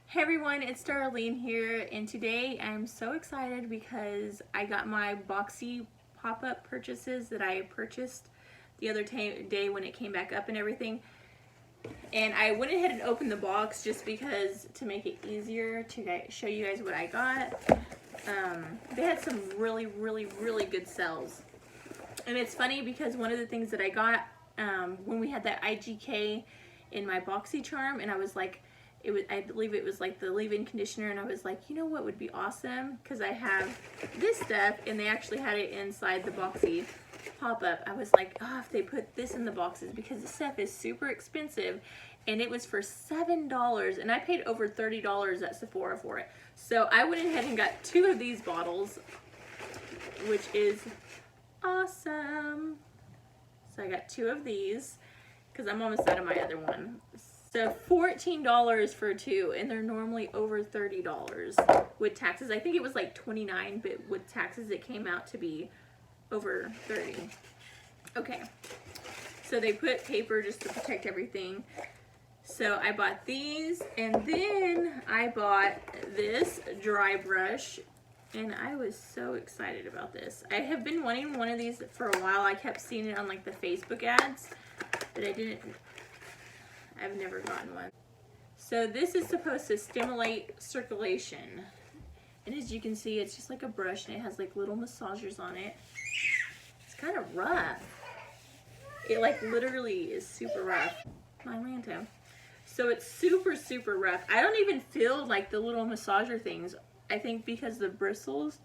Hey everyone, it's Darlene here, and today I'm so excited because I got my BoxyPopUp purchases that I purchased the other day when it came back up and everything. And I went ahead and opened the box just because to make it easier to show you guys what I got. They had some really good sales. And it's funny because one of the things that I got when we had that IGK in my boxycharm, and I was like, I believe it was like the leave-in conditioner, and I was like, you know what would be awesome? Because I have this stuff, and they actually had it inside the BoxyPopUp. I was like, oh, if they put this in the boxes, because this stuff is super expensive, and it was for $7, and I paid over $30 at Sephora for it. So I went ahead and got 2 of these bottles, which is awesome. So I got 2 of these, because I'm almost out of my other one. So $14 for 2, and they're normally over $30 with taxes. I think it was like $29, but with taxes it came out to be over $30. Okay, so they put paper just to protect everything. So I bought these, and then I bought this dry brush, and I was so excited about this. I have been wanting one of these for a while. I kept seeing it on like the Facebook ads, but I've never gotten one. So this is supposed to stimulate circulation. And as you can see, it's just like a brush, and it has like little massagers on it. It's kind of rough. It like literally is super rough. My Lanta. So it's super rough. I don't even feel like the little massager things. I think because the bristles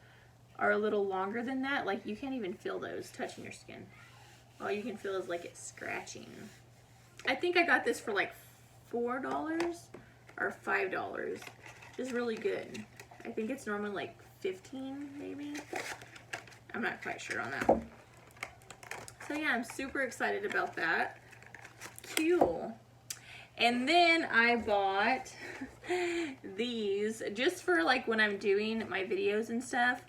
are a little longer than that, like you can't even feel those touching your skin. All you can feel is like it's scratching. I think I got this for like $4 or $5. It's really good. I think it's normally like $15 maybe. I'm not quite sure on that. So yeah, I'm super excited about that. Cool. And then I bought these just for like when I'm doing my videos and stuff.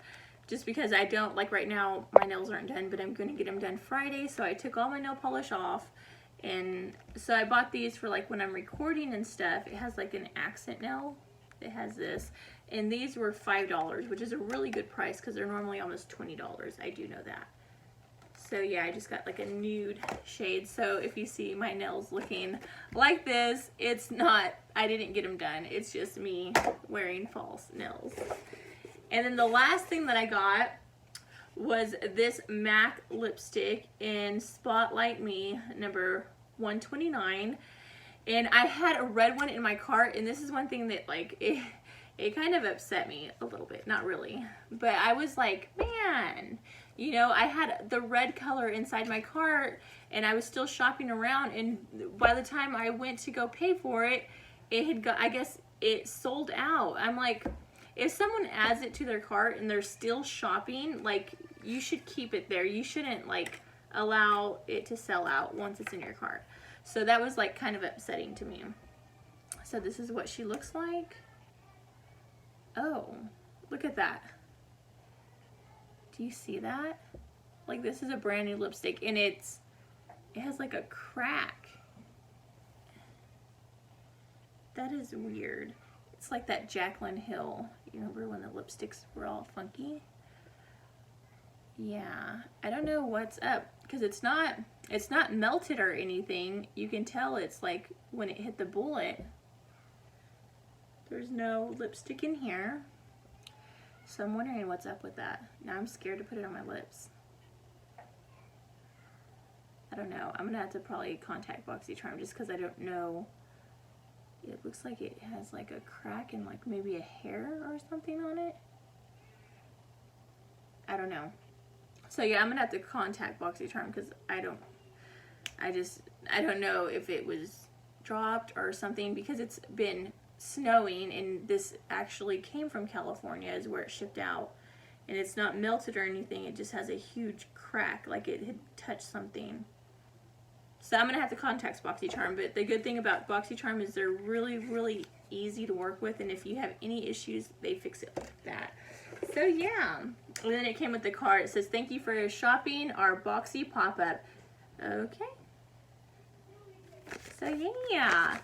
Just because I don't, like right now, my nails aren't done, but I'm going to get them done Friday. So I took all my nail polish off. And so I bought these for like when I'm recording and stuff. It has like an accent nail. It has this. And these were $5, which is a really good price because they're normally almost $20. I do know that. So yeah, I just got like a nude shade. So if you see my nails looking like this, it's not, I didn't get them done. It's just me wearing false nails. And then the last thing that I got was this MAC lipstick in Spotlight Me number 129. And I had a red one in my cart, and this is one thing that like it kind of upset me a little bit. Not really, but I was like, man, you know, I had the red color inside my cart, and I was still shopping around, and by the time I went to go pay for it, it had got, I guess it sold out. I'm like, if someone adds it to their cart and they're still shopping, like, you should keep it there. You shouldn't like allow it to sell out once it's in your cart. So that was like kind of upsetting to me. So this is what she looks like. Oh, look at that. Do you see that? Like, this is a brand new lipstick, and it has like a crack. That is weird. It's like that Jaclyn Hill. You remember when the lipsticks were all funky? Yeah, I don't know what's up because it's not melted or anything. You can tell it's like when it hit the bullet. There's no lipstick in here. So I'm wondering what's up with that. Now I'm scared to put it on my lips. I don't know. I'm gonna have to probably contact BoxyCharm just because I don't know. It looks like it has like a crack and like maybe a hair or something on it. I don't know. So yeah, I'm gonna have to contact BoxyCharm because I don't know if it was dropped or something, because it's been snowing, and this actually came from California is where it shipped out, and it's not melted or anything. It just has a huge crack, like it had touched something. So I'm gonna have to contact BoxyCharm, but the good thing about BoxyCharm is they're really easy to work with, and if you have any issues, they fix it like that. So yeah, and then it came with the card. It says, "Thank you for shopping our BoxyPopUp." Okay. So yeah.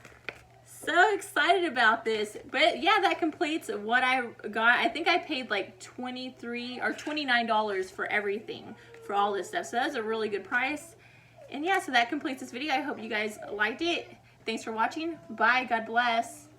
So excited about this. But yeah, that completes what I got. I think I paid like $23 or $29 for everything, for all this stuff. So that was a really good price. And yeah, so that completes this video. I hope you guys liked it. Thanks for watching. Bye. God bless.